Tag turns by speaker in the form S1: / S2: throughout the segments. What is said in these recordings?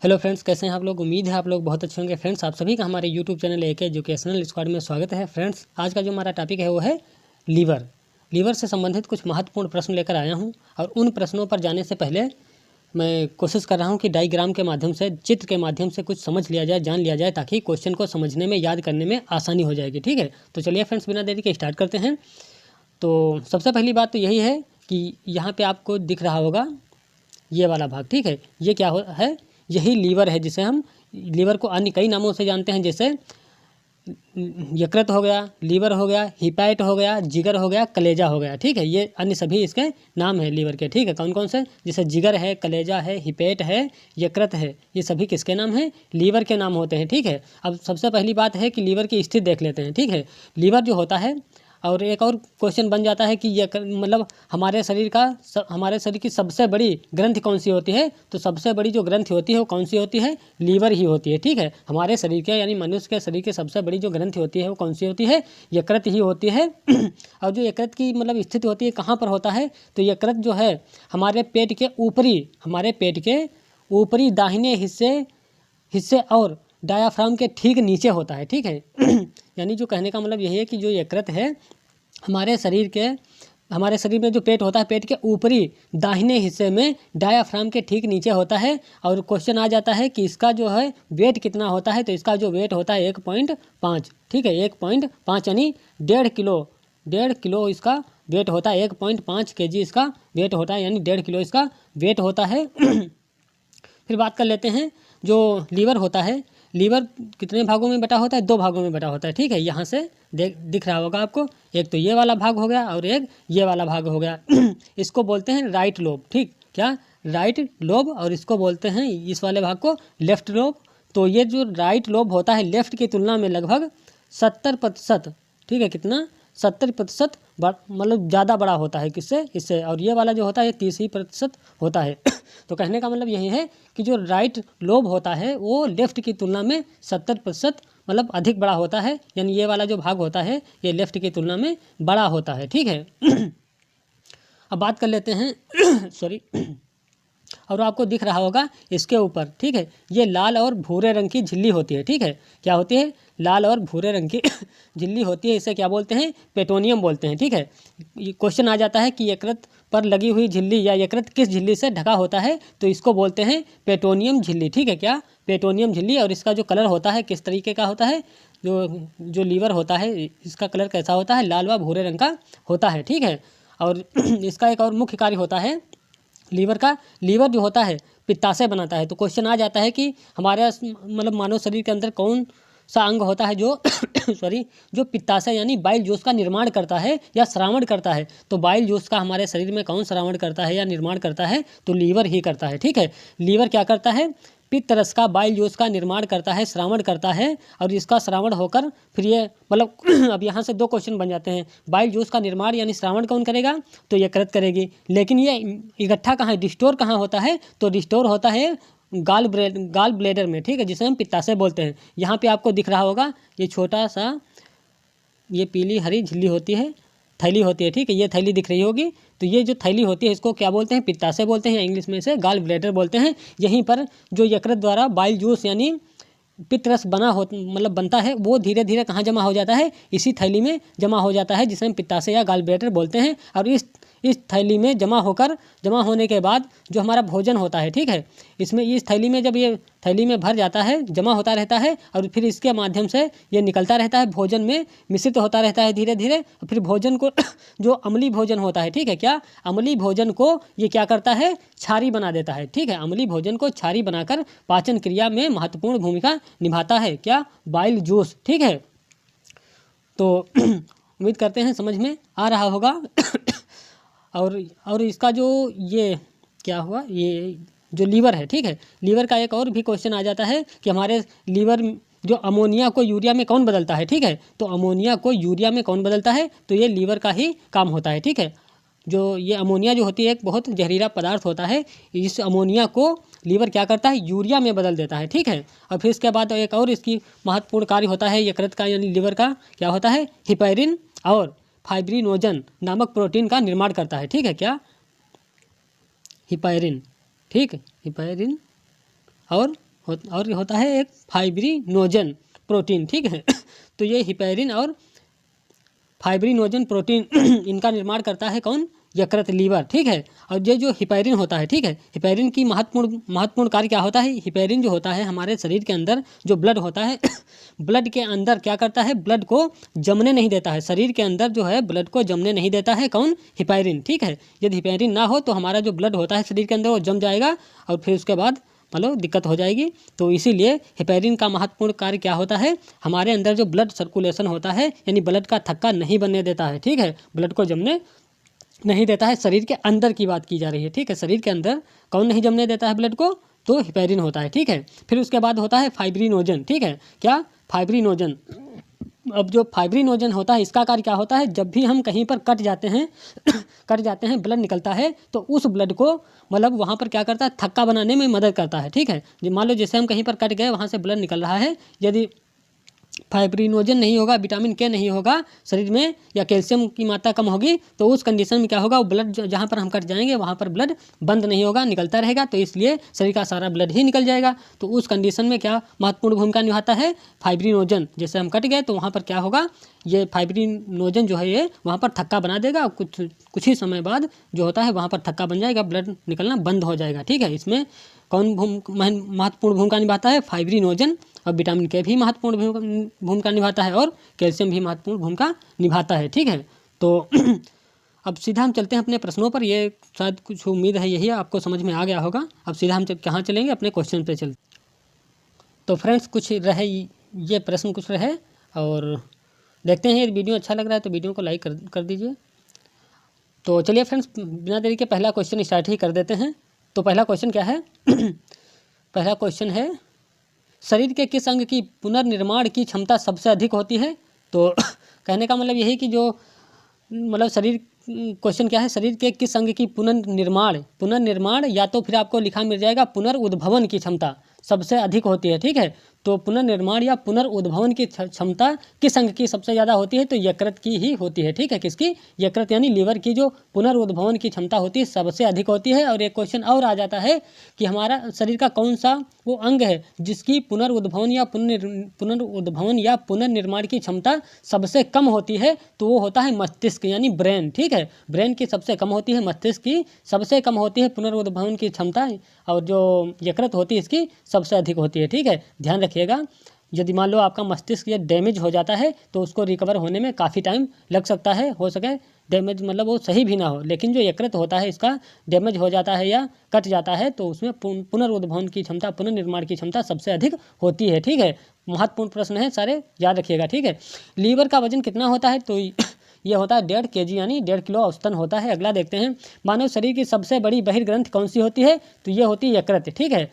S1: Hello friends, कैसे हैं आप लोग। उम्मीद है आप लोग बहुत अच्छे होंगे। फ्रेंड्स, आप सभी का हमारे YouTube channel AK educational squad में स्वागत है। फ्रेंड्स, आज का जो हमारा टॉपिक है वो है लीवर। लीवर से संबंधित कुछ महत्वपूर्ण प्रश्न लेकर आया हूं और उन प्रश्नों पर जाने से पहले मैं कोशिश कर रहा हूं कि डायग्राम के माध्यम से, चित्र के माध्यम से कुछ समझ लिया जाए, जान लिया जाए, ताकि क्वेश्चन को समझने में, याद करने में आसानी हो जाएगी। ठीक है, तो चलिए फ्रेंड्स, बिना देरी के स्टार्ट करते हैं। तो सबसे पहली बात तो यही है कि यहाँ पर आपको दिख रहा होगा ये वाला भाग। ठीक है, ये क्या है, यही लीवर है, जिसे हम लीवर को अन्य कई नामों से जानते हैं, जैसे यकृत हो गया, लीवर हो गया, हिपैट हो गया, जिगर हो गया, कलेजा हो गया। ठीक है, ये अन्य सभी इसके नाम है लीवर के। ठीक है, कौन कौन से, जैसे जिगर है, कलेजा है, हिपैट है, यकृत है, ये सभी किसके नाम हैं, लीवर के नाम होते हैं। ठीक है, अब सबसे पहली बात है कि लीवर की स्थिति देख लेते हैं। ठीक है, लीवर जो होता है, और एक और क्वेश्चन बन जाता है कि ये मतलब हमारे शरीर की सबसे बड़ी ग्रंथि कौन सी होती है, तो सबसे बड़ी जो ग्रंथि होती है वो कौन सी होती है, लीवर ही होती है। ठीक है, हमारे शरीर के यानी मनुष्य के शरीर की सबसे बड़ी जो ग्रंथि होती है वो कौन सी होती है, यकृत ही होती है। और जो यकृत की मतलब स्थिति होती है कहाँ पर होता है, तो यकृत जो है हमारे पेट के ऊपरी दाहिने हिस्से और डायाफ्राम के ठीक नीचे होता है। ठीक है, यानी जो कहने का मतलब यही है कि जो यकृत है हमारे शरीर में जो पेट होता है, पेट के ऊपरी दाहिने हिस्से में डायाफ्राम के ठीक नीचे होता है। और क्वेश्चन आ जाता है कि इसका जो है वेट कितना होता है, तो इसका जो वेट होता है 1.5। ठीक है, 1.5 यानी 1.5 किलो इसका वेट होता है। 1.5 kg इसका वेट होता है, यानी 1.5 किलो इसका वेट होता है। फिर बात कर लेते हैं, जो लीवर होता है, लीवर कितने भागों में बटा होता है, 2 भागों में बटा होता है। ठीक है, यहाँ से दिख रहा होगा आपको, एक तो ये वाला भाग हो गया और एक ये वाला भाग हो गया। इसको बोलते हैं राइट लोब। ठीक, क्या, राइट लोब, और इसको बोलते हैं इस वाले भाग को लेफ्ट लोब। तो ये जो राइट लोब होता है लेफ्ट की तुलना में लगभग 70%। ठीक है, कितना, 70% मतलब ज़्यादा बड़ा होता है किससे, इससे। और ये वाला जो होता है 30% होता है। तो कहने का मतलब यही है कि जो राइट लोब होता है वो लेफ्ट की तुलना में 70% मतलब अधिक बड़ा होता है, यानी ये वाला जो भाग होता है ये लेफ्ट की तुलना में बड़ा होता है। ठीक है। अब बात कर लेते हैं सॉरी, और आपको दिख रहा होगा इसके ऊपर, ठीक है, ये लाल और भूरे रंग की झिल्ली होती है। ठीक है, क्या होती है, लाल और भूरे रंग की झिल्ली होती है, इसे क्या बोलते हैं, पेटोनियम बोलते हैं। ठीक है, ये क्वेश्चन आ जाता है कि यकृत पर लगी हुई झिल्ली या यकृत किस झिल्ली से ढका होता है, तो इसको बोलते हैं पेटोनियम झिल्ली। ठीक है, क्या, पेटोनियम झिल्ली। और इसका जो कलर होता है किस तरीके का होता है, जो लीवर होता है इसका कलर कैसा होता है, लाल व भूरे रंग का होता है। ठीक है, और इसका एक और मुख्य कार्य होता है लीवर जो होता है पित्ताशय बनाता है। तो क्वेश्चन आ जाता है कि हमारे मतलब मानव शरीर के अंदर कौन सा अंग होता है जो जो पित्ताशय यानी बाइल जूस का निर्माण करता है या श्रावण करता है। तो बाइल जूस का हमारे शरीर में कौन श्रावण करता है या निर्माण करता है, तो लीवर ही करता है। ठीक है, लीवर क्या करता है, पित्त रस का, बाइल जूस का निर्माण करता है, श्रावण करता है, और इसका श्रावण होकर फिर ये मतलब अब यहाँ से 2 क्वेश्चन बन जाते हैं। बाइल जूस का निर्माण यानी श्रावण कौन करेगा, तो यकृत करेगी। लेकिन ये इकट्ठा कहाँ है, डिस्टोर कहाँ होता है, तो डिस्टोर होता है गाल ब्लेडर में। ठीक है, जिसे हम पित्ताशय बोलते हैं। यहाँ पे आपको दिख रहा होगा ये छोटा सा, ये पीली हरी झिल्ली होती है, थैली होती है। ठीक है, ये थैली दिख रही होगी, तो ये जो थैली होती है इसको क्या बोलते हैं, पित्ताशय बोलते हैं, इंग्लिश में इसे गाल ब्लैडर बोलते हैं। यहीं पर जो यकृत द्वारा बाइल जूस यानी पित्त रस मतलब बनता है, वो धीरे धीरे कहाँ जमा हो जाता है, इसी थैली में जमा हो जाता है, जिसे हम पित्ताशय या गाल ब्लैडर बोलते हैं। और इस थैली में जमा होने के बाद जो हमारा भोजन होता है, ठीक है, इसमें इस थैली में जब ये थैली में भर जाता है, जमा होता रहता है, और फिर इसके माध्यम से ये निकलता रहता है, भोजन में मिश्रित होता रहता है धीरे धीरे। फिर भोजन को जो अम्लीय भोजन होता है, ठीक है, क्या, अम्लीय भोजन को ये क्या करता है, क्षारी बना देता है। ठीक है, अम्लीय भोजन को क्षारी बनाकर पाचन क्रिया में महत्वपूर्ण भूमिका निभाता है, क्या, बाइल जूस। ठीक है, तो उम्मीद करते हैं समझ में आ रहा होगा। और इसका जो ये क्या हुआ, ये जो लीवर है, ठीक है, लीवर का एक और भी क्वेश्चन आ जाता है कि हमारे लीवर जो अमोनिया को यूरिया में कौन बदलता है। ठीक है, तो अमोनिया को यूरिया में कौन बदलता है, तो ये लीवर का ही काम होता है। ठीक है, जो ये अमोनिया जो होती है एक बहुत जहरीला पदार्थ होता है, इस अमोनिया को लीवर क्या करता है, यूरिया में बदल देता है। ठीक है, और फिर इसके बाद एक और इसकी महत्वपूर्ण कार्य होता है यकृत का यानी लीवर का, क्या होता है, हिपैरिन और फाइब्रिनोजन नामक प्रोटीन का निर्माण करता है। ठीक है, क्या, हिपैरिन, ठीक है, हिपैरिन और और ये होता है एक फाइब्रिनोजन प्रोटीन, ठीक है। तो ये हिपैरिन और फाइब्रिनोजन प्रोटीन इनका निर्माण करता है कौन? यकृत, लीवर, ठीक है। और ये जो हिपैरिन होता है, ठीक है, हिपैरिन की महत्वपूर्ण कार्य क्या होता है? हिपैरिन जो होता है हमारे शरीर के अंदर जो ब्लड होता है ब्लड के अंदर क्या करता है? ब्लड को जमने नहीं देता है। शरीर के अंदर जो है ब्लड को जमने नहीं देता है कौन? हिपैरिन, ठीक है। यदि हिपैरिन ना हो तो हमारा जो ब्लड होता है शरीर के अंदर वो जम जाएगा और फिर उसके बाद मतलब दिक्कत हो जाएगी। तो इसीलिए हिपैरिन का महत्वपूर्ण कार्य क्या होता है? हमारे अंदर जो ब्लड सर्कुलेशन होता है यानी ब्लड का थक्का नहीं बनने देता है, ठीक है, ब्लड को जमने नहीं देता है। शरीर के अंदर की बात की जा रही है, ठीक है। शरीर के अंदर कौन नहीं जमने देता है ब्लड को? तो हिपैरिन होता है, ठीक है। फिर उसके बाद होता है फाइब्रिनोजन, ठीक है। क्या? फाइब्रिनोजन। अब जो फाइब्रिनोजन होता है इसका कार्य क्या होता है? जब भी हम कहीं पर कट जाते हैं कट जाते हैं, ब्लड निकलता है, तो उस ब्लड को मतलब वहाँ पर क्या करता है? थक्का बनाने में मदद करता है, ठीक है। मान लो जैसे हम कहीं पर कट गए, वहाँ से ब्लड निकल रहा है, यदि फाइब्रिनोजन नहीं होगा, विटामिन के नहीं होगा शरीर में या कैल्शियम की मात्रा कम होगी, तो उस कंडीशन में क्या होगा? वो ब्लड जहाँ पर हम कट जाएंगे वहाँ पर ब्लड बंद नहीं होगा, निकलता रहेगा, तो इसलिए शरीर का सारा ब्लड ही निकल जाएगा। तो उस कंडीशन में क्या महत्वपूर्ण भूमिका निभाता है? फाइब्रिनोजन। जैसे हम कट गए तो वहाँ पर क्या होगा? ये फाइब्रिनोजन जो है ये वहाँ पर थक्का बना देगा, कुछ ही समय बाद जो होता है वहाँ पर थक्का बन जाएगा, ब्लड निकलना बंद हो जाएगा, ठीक है। इसमें कौन महत्वपूर्ण भूमिका निभाता है? फाइब्रिनोजन। और विटामिन के भी महत्वपूर्ण भूमिका निभाता है और कैल्शियम भी महत्वपूर्ण भूमिका निभाता है, ठीक है। तो अब सीधा हम चलते हैं अपने प्रश्नों पर। ये शायद कुछ उम्मीद है यही आपको समझ में आ गया होगा। अब सीधा हम कहाँ चलेंगे? अपने क्वेश्चन पे चलते। तो फ्रेंड्स कुछ रहे ये प्रश्न कुछ रहे और देखते हैं। यदि वीडियो अच्छा लग रहा है तो वीडियो को लाइक कर दीजिए। तो चलिए फ्रेंड्स बिना देरी के पहला क्वेश्चन स्टार्ट ही कर देते हैं। तो पहला क्वेश्चन क्या है? पहला क्वेश्चन है शरीर के किस अंग की पुनर्निर्माण की क्षमता सबसे अधिक होती है? तो कहने का मतलब यही कि जो मतलब शरीर क्वेश्चन क्या है? शरीर के किस अंग की पुनर्निर्माण या तो फिर आपको लिखा मिल जाएगा पुनर्उद्भवन की क्षमता सबसे अधिक होती है, ठीक है। तो पुनर्निर्माण या पुनर्उद्भवन की क्षमता किस अंग की सबसे ज़्यादा होती है? तो यकृत की ही होती है, ठीक है। किसकी? यकृत यानी लीवर की जो पुनर्उद्भवन की क्षमता होती है सबसे अधिक होती है। और एक क्वेश्चन और आ जाता है कि हमारा शरीर का कौन सा वो अंग है जिसकी पुनर्उद्भवन या पुनर्निर्माण की क्षमता सबसे कम होती है? तो वो होता है मस्तिष्क यानी ब्रेन, ठीक है। ब्रेन की सबसे कम होती है, मस्तिष्क की सबसे कम होती है पुनर्उद्भवन की क्षमता, और जो यकृत होती है इसकी सबसे अधिक होती है, ठीक है। ध्यान रखिएगा, यदि मान लो आपका मस्तिष्क ये डैमेज हो जाता है तो उसको रिकवर होने में काफ़ी टाइम लग सकता है, हो सके डैमेज मतलब वो सही भी ना हो, लेकिन जो यकृत होता है इसका डैमेज हो जाता है या कट जाता है तो उसमें पुनर्उद्भवन की क्षमता, पुनर्निर्माण की क्षमता सबसे अधिक होती है, ठीक है। महत्वपूर्ण प्रश्न है, सारे याद रखिएगा, ठीक है। लीवर का वजन कितना होता है? तो ये होता है 1.5 kg यानी 1.5 किलो औसतन होता है। अगला देखते हैं, मानव शरीर की सबसे बड़ी बहिर्ग्रंथि कौन सी होती है? तो ये होती है यकृत, ठीक है।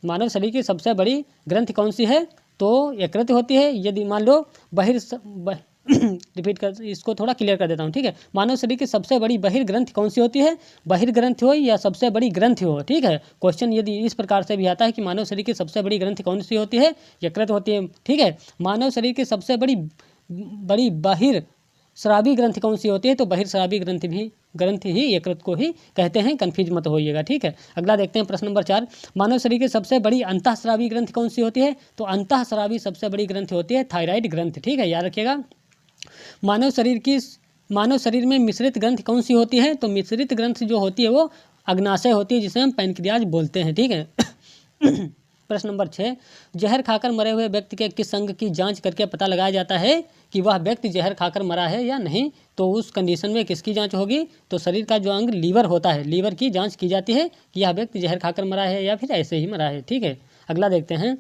S1: मानव शरीर की सबसे बड़ी ग्रंथि कौन सी है? तो यकृत होती है। यदि मान लो रिपीट कर, इसको थोड़ा क्लियर कर देता हूँ, ठीक है। मानव शरीर की सबसे बड़ी बहिर्ग्रंथि कौन सी होती है? बहिर्ग्रंथि हो या सबसे बड़ी ग्रंथि हो, ठीक है। क्वेश्चन यदि इस प्रकार से भी आता है कि मानव शरीर की सबसे बड़ी ग्रंथि कौन सी होती है? यकृत होती है, ठीक है। मानव शरीर की सबसे बड़ी बहिर्स्रावी ग्रंथि कौन सी होती है? तो बहिर्स्रावी ग्रंथि ही यकृत को ही कहते हैं, कंफ्यूज मत होइएगा, ठीक है। अगला देखते हैं प्रश्न नंबर 4, मानव शरीर की सबसे बड़ी अंतःस्रावी ग्रंथि कौन सी होती है? तो अंतःस्रावी सबसे बड़ी ग्रंथि होती है थायराइड ग्रंथि, ठीक है, याद रखिएगा। मानव शरीर में मिश्रित ग्रंथि कौन सी होती है? तो मिश्रित ग्रंथि जो होती है वो अग्नाशय होती है, जिसे हम पैनक्रियाज बोलते हैं, ठीक है। प्रश्न नंबर 6, जहर खाकर मरे हुए व्यक्ति के किस अंग की जांच करके पता लगाया जाता है कि वह व्यक्ति जहर खाकर मरा है या नहीं? तो उस कंडीशन में किसकी जांच होगी? तो शरीर का जो अंग लीवर होता है, लीवर की जांच की जाती है कि यह व्यक्ति जहर खाकर मरा है या फिर ऐसे ही मरा है, ठीक है। अगला देखते हैं,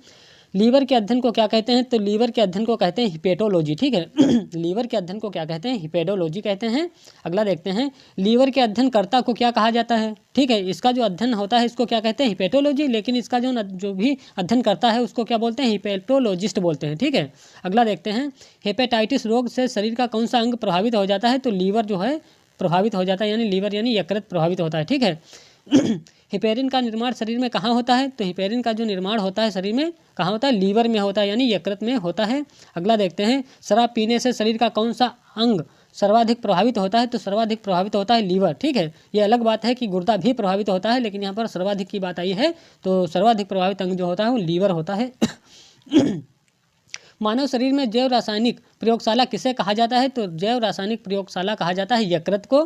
S1: लीवर के अध्ययन को क्या कहते हैं? तो लीवर के अध्ययन को कहते हैं हिपेटोलॉजी, ठीक है। लीवर के अध्ययन को क्या कहते हैं? हिपेटोलॉजी कहते हैं। अगला देखते हैं, लीवर के अध्ययनकर्ता को क्या कहा जाता है? ठीक है, इसका जो अध्ययन होता है इसको क्या कहते हैं? हिपेटोलॉजी, लेकिन इसका जो भी अध्ययन करता है उसको क्या बोलते हैं? हिपेटोलॉजिस्ट बोलते हैं, ठीक है। अगला देखते हैं, हेपेटाइटिस रोग से शरीर का कौन सा अंग प्रभावित हो जाता है? तो लीवर जो है प्रभावित हो जाता है, यानी लीवर यानी यकृत प्रभावित होता है, ठीक है। हिपेरिन का निर्माण शरीर में कहाँ होता है? तो हिपेरिन का जो निर्माण होता है शरीर में कहाँ होता है? लीवर में होता है, यानी यकृत में होता है। अगला देखते हैं, शराब पीने से शरीर का कौन सा अंग सर्वाधिक प्रभावित होता है, तो सर्वाधिक प्रभावित होता है लीवर। ठीक है, ये अलग बात है कि गुर्दा भी प्रभावित होता है, लेकिन यहाँ पर सर्वाधिक की बात आई है, तो सर्वाधिक प्रभावित अंग जो होता है वो लीवर होता है। मानव शरीर में जैव रासायनिक प्रयोगशाला किसे कहा जाता है, तो जैव रासायनिक प्रयोगशाला कहा जाता है यकृत को।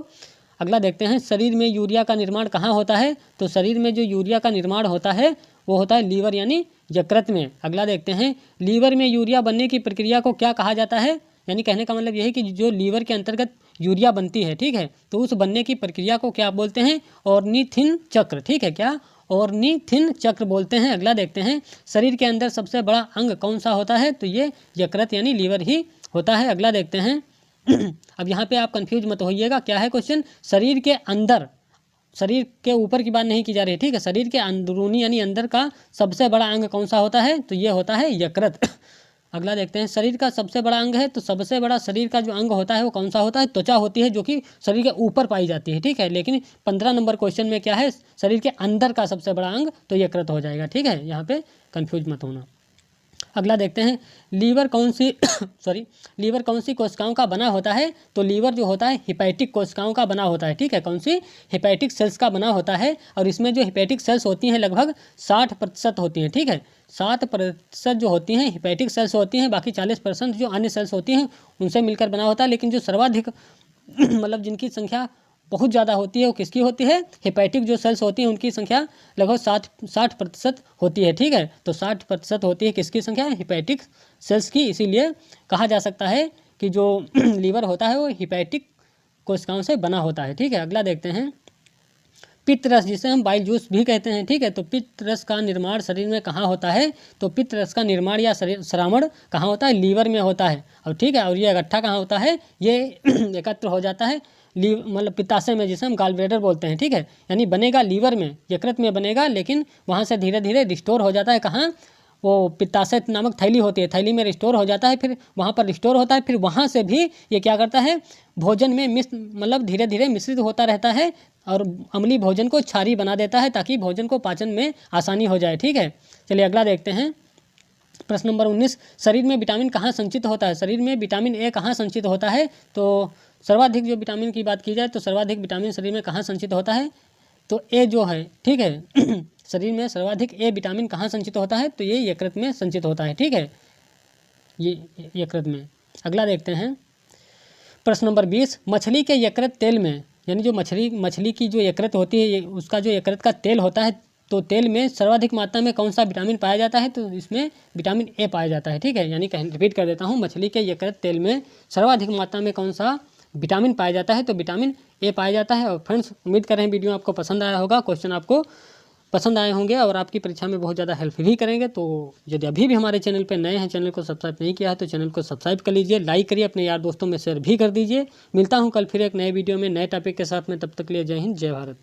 S1: अगला देखते हैं, शरीर में यूरिया का निर्माण कहाँ होता है, तो शरीर में जो यूरिया का निर्माण होता है वो होता है लीवर यानी यकृत में। अगला देखते हैं, लीवर में यूरिया बनने की प्रक्रिया को क्या कहा जाता है, यानी कहने का मतलब यही कि जो लीवर के अंतर्गत यूरिया बनती है, ठीक है, तो उस बनने की प्रक्रिया को क्या बोलते हैं, ऑर्निथिन चक्र। ठीक है, क्या ऑर्निथिन चक्र बोलते हैं। अगला देखते हैं, शरीर के अंदर सबसे बड़ा अंग कौन सा होता है, तो ये यकृत यानी लीवर ही होता है। अगला देखते हैं, अब यहाँ पे आप कंफ्यूज मत होइएगा, क्या है क्वेश्चन, शरीर के अंदर, शरीर के ऊपर की बात नहीं की जा रही है। ठीक है, शरीर के अंदरूनी यानी अंदर का सबसे बड़ा अंग कौन सा होता है, तो ये होता है यकृत। अगला देखते हैं, शरीर का सबसे बड़ा अंग है, तो सबसे बड़ा शरीर का जो अंग होता है वो कौन सा होता है, त्वचा होती है, जो कि शरीर के ऊपर पाई जाती है। ठीक है, लेकिन 15 नंबर क्वेश्चन में क्या है, शरीर के अंदर का सबसे बड़ा अंग, तो यकृत हो जाएगा। ठीक है, यहाँ पे कंफ्यूज मत होना। अगला देखते हैं, लीवर कौन सी लीवर कौन सी कोशिकाओं का बना होता है, तो लीवर जो होता है हिपैटिक कोशिकाओं का बना होता है। ठीक है, कौन सी, हिपैटिक सेल्स का बना होता है, और इसमें जो हिपैटिक सेल्स होती हैं लगभग 60% होती हैं। ठीक है, 60% जो होती हैं हिपैटिक सेल्स होती हैं, बाकी 40% जो अन्य सेल्स होती हैं उनसे मिलकर बना होता है। लेकिन जो सर्वाधिक मतलब जिनकी संख्या बहुत ज़्यादा होती है वो किसकी होती है, हिपैटिक जो सेल्स होती हैं उनकी संख्या लगभग 60% होती है। ठीक है, तो 60% होती है किसकी संख्या, हिपैटिक सेल्स की। इसीलिए कहा जा सकता है कि जो लीवर होता है वो हिपैटिक कोशिकाओं से बना होता है। ठीक है, अगला देखते हैं, पित्त रस जिसे हम बाइल जूस भी कहते हैं। ठीक है, तो पित्त रस का निर्माण शरीर में कहाँ होता है, तो पित्त रस का निर्माण या श्रावण कहाँ होता है, लीवर में होता है। और ठीक है, और ये इकट्ठा कहाँ होता है, ये एकत्र हो जाता है मतलब पित्ताशय में, जिसे हम गॉलब्लैडर बोलते हैं। ठीक है, यानी बनेगा लीवर में, यकृत में बनेगा, लेकिन वहाँ से धीरे धीरे रिस्टोर हो जाता है कहाँ, वो पित्ताशय नामक थैली होती है, थैली में रिस्टोर हो जाता है, फिर वहाँ पर रिस्टोर होता है, फिर वहाँ से भी ये क्या करता है, भोजन में मतलब धीरे धीरे मिश्रित होता रहता है और अम्लीय भोजन को क्षारीय बना देता है, ताकि भोजन को पाचन में आसानी हो जाए। ठीक है, चलिए अगला देखते हैं, प्रश्न नंबर 19, शरीर में विटामिन कहाँ संचित होता है, शरीर में विटामिन ए कहाँ संचित होता है, तो सर्वाधिक जो विटामिन की बात की जाए तो सर्वाधिक विटामिन शरीर में कहाँ संचित होता है, तो ए जो है, ठीक है, शरीर में सर्वाधिक ए विटामिन कहाँ संचित होता है, तो ये यकृत में संचित होता है। ठीक है, ये यकृत में। अगला देखते हैं, प्रश्न नंबर 20, मछली के यकृत तेल में, यानी जो मछली की जो यकृत होती है उसका जो यकृत का तेल होता है, तो तेल में सर्वाधिक मात्रा में कौन सा विटामिन पाया जाता है, तो इसमें विटामिन ए पाया जाता है। ठीक है, यानी रिपीट कर देता हूँ, मछली के यकृत तेल में सर्वाधिक मात्रा में कौन सा विटामिन पाया जाता है, तो विटामिन ए पाया जाता है। और फ्रेंड्स, उम्मीद कर रहे हैं वीडियो आपको पसंद आया होगा, क्वेश्चन आपको पसंद आए होंगे और आपकी परीक्षा में बहुत ज़्यादा हेल्प भी करेंगे। तो यदि अभी भी हमारे चैनल पर नए हैं, चैनल को सब्सक्राइब नहीं किया है तो चैनल को सब्सक्राइब कर लीजिए, लाइक करिए, अपने यार दोस्तों में शेयर भी कर दीजिए। मिलता हूँ कल फिर एक नए वीडियो में नए टॉपिक के साथ में, तब तक के लिए जय हिंद, जय भारत।